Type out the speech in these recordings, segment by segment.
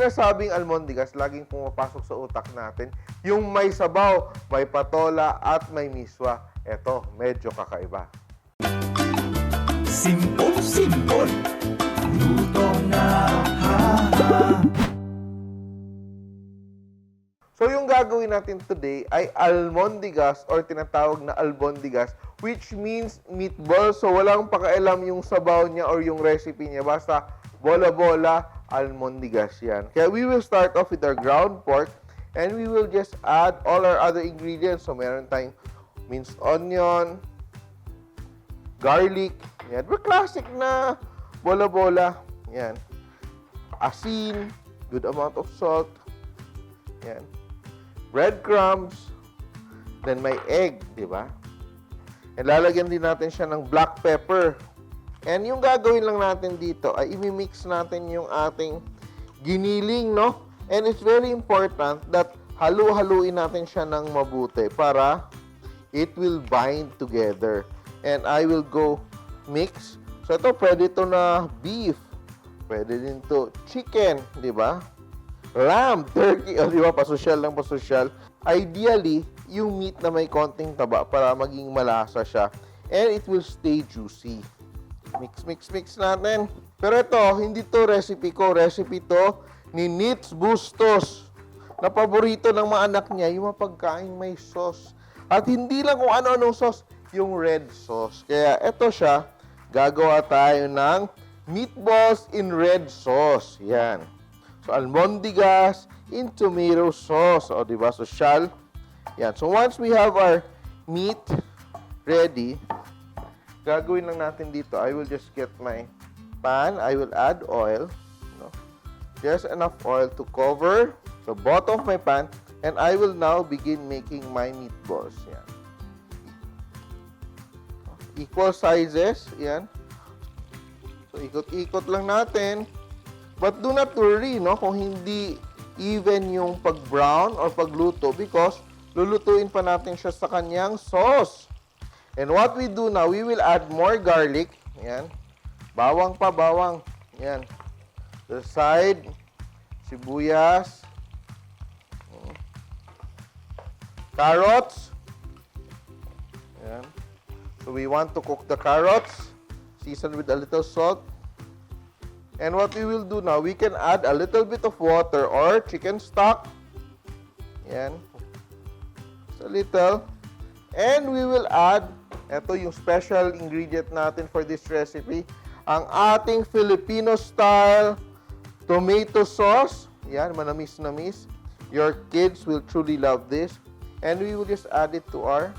sinasabing almondigas, laging pumapasok sa utak natin yung may sabaw, may patola, at may miswa. Eto, medyo kakaiba. Simple, luto na, So, yung gagawin natin today ay almondigas or tinatawag na albondigas, which means meatball. So, walang pakailam yung sabaw niya or yung recipe niya. Basta, bola-bola, almondigas yan. Kaya we will start off with our ground pork and we will just add all our other ingredients. So, meron tayong minced onion, garlic. Yan. We're classic na bola-bola. Yan. Asin, good amount of salt. Yan. Breadcrumbs, then may egg, di ba? And lalagyan din natin siya ng black pepper. And yung gagawin lang natin dito ay imimix natin yung ating giniling, no? And it's very important that halu-haluin natin siya ng mabuti para it will bind together. And I will go mix. So ito, pwede ito na beef. Pwede din to chicken, di ba? Lamb, turkey, o di ba, pasosyal lang pasosyal. Ideally, yung meat na may konting taba para maging malasa siya. And it will stay juicy. Mix natin. Pero ito, hindi to recipe ko. Recipe to ni Nitz Bustos. Na paborito ng mga anak niya, yung mga pagkain may sauce. At hindi lang kung ano-anong sauce, yung red sauce. Kaya ito siya, gagawa tayo ng meatballs in red sauce. Yan. So, almondigas in tomato sauce. O, diba? Social. Yan. So, once we have our meat ready, gagawin lang natin dito. I will just get my pan. I will add oil. No? Just enough oil to cover the bottom of my pan. And I will now begin making my meatballs. Yan. Equal sizes. Yan. So, ikot-ikot lang natin. But do not worry, no, kung hindi even yung pag-brown or pagluto because lulutuin pa natin siya sa kanyang sauce. And what we do now, we will add more garlic. Yan. Bawang pa, bawang. Yan. The side, sibuyas. Carrots. Yan. So we want to cook the carrots. Season with a little salt. And what we will do now, we can add a little bit of water or chicken stock. Yan. Just a little. And we will add, ito yung special ingredient natin for this recipe, ang ating Filipino-style tomato sauce. Yan, manamis-namis. Your kids will truly love this. And we will just add it to our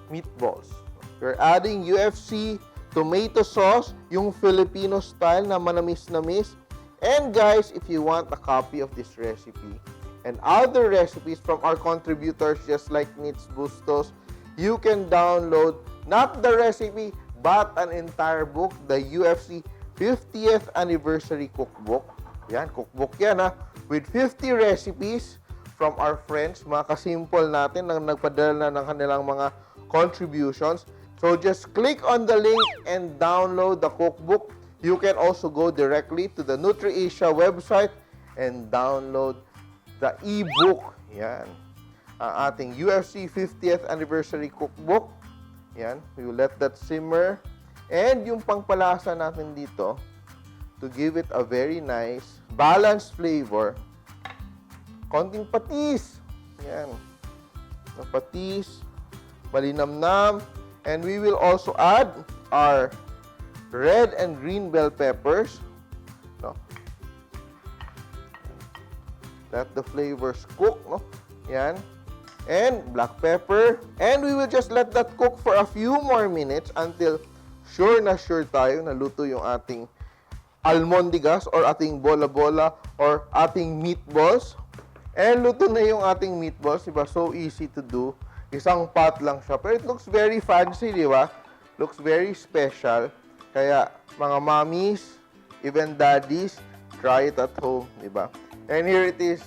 meatballs. We're adding UFC tomato sauce, yung Filipino style na manamis-namis. And guys, if you want a copy of this recipe and other recipes from our contributors just like Nitz Bustos, you can download not the recipe but an entire book, the UFC 50th Anniversary Cookbook. Yan, cookbook yan ha. With 50 recipes from our friends, mga ka-SIMPOL natin na nagpadala na ng kanilang mga contributions. So just click on the link and download the cookbook. You can also go directly to the NutriAsia website and download the e-book. Yan. Ang ating UFC 50th Anniversary Cookbook. Yan. We will let that simmer. And yung pangpalasa natin dito, to give it a very nice, balanced flavor, konting patis. Yan. Patis, malinamnam. And we will also add our red and green bell peppers. No? Let the flavors cook. No? Yan. And black pepper. And we will just let that cook for a few more minutes until sure na sure tayo na luto yung ating almondigas or ating bola-bola or ating meatballs. And luto na yung ating meatballs. Diba? So easy to do. Isang pot lang siya. Pero it looks very fancy, di ba? Looks very special. Kaya, mga mommies, even daddies, try it at home, di ba? And here it is,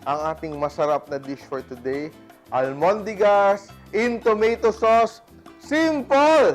ang ating masarap na dish for today. Almondigas in tomato sauce. Simple!